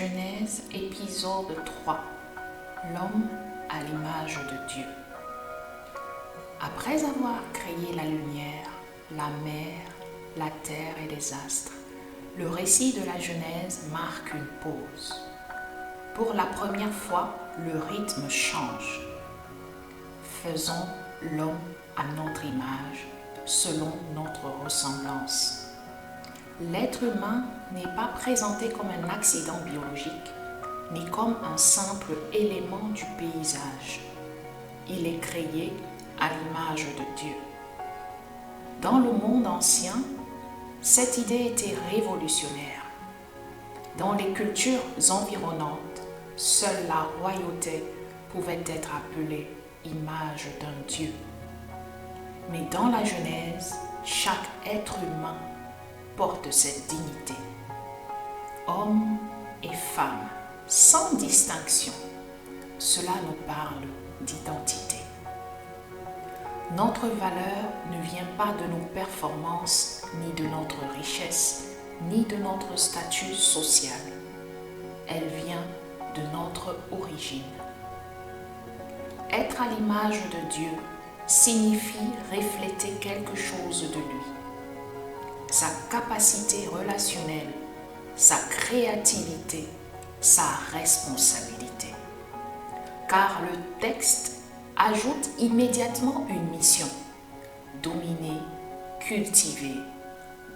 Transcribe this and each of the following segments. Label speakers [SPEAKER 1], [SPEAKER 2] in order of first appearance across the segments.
[SPEAKER 1] Genèse, épisode 3. L'homme à l'image de Dieu. Après avoir créé la lumière, la mer, la terre et les astres, le récit de la Genèse marque une pause. Pour la première fois, le rythme change. Faisons l'homme à notre image, selon notre ressemblance. L'être humain n'est pas présenté comme un accident biologique, ni comme un simple élément du paysage. Il est créé à l'image de Dieu. Dans le monde ancien, cette idée était révolutionnaire. Dans les cultures environnantes, seule la royauté pouvait être appelée image d'un Dieu. Mais dans la Genèse, chaque être humain porte cette dignité. Hommes et femmes, sans distinction, cela nous parle d'identité. Notre valeur ne vient pas de nos performances, ni de notre richesse, ni de notre statut social. Elle vient de notre origine. Être à l'image de Dieu signifie refléter quelque chose de lui. Sa capacité relationnelle, sa créativité, sa responsabilité. Car le texte ajoute immédiatement une mission: dominer, cultiver,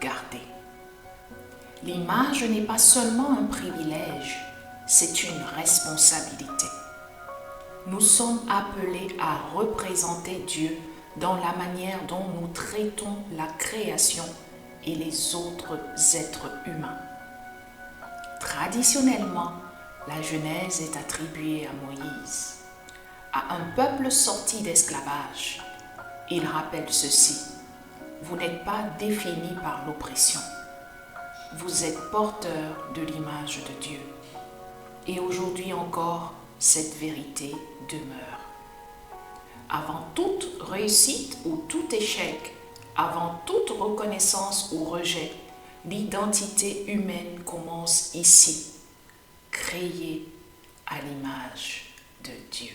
[SPEAKER 1] garder. L'image n'est pas seulement un privilège, c'est une responsabilité. Nous sommes appelés à représenter Dieu dans la manière dont nous traitons la création et les autres êtres humains. Traditionnellement, la Genèse est attribuée à Moïse, à un peuple sorti d'esclavage. Il rappelle ceci: vous n'êtes pas définis par l'oppression. Vous êtes porteurs de l'image de Dieu. Et aujourd'hui encore, cette vérité demeure. Avant toute réussite ou tout échec, avant toute reconnaissance ou rejet, l'identité humaine commence ici, créée à l'image de Dieu.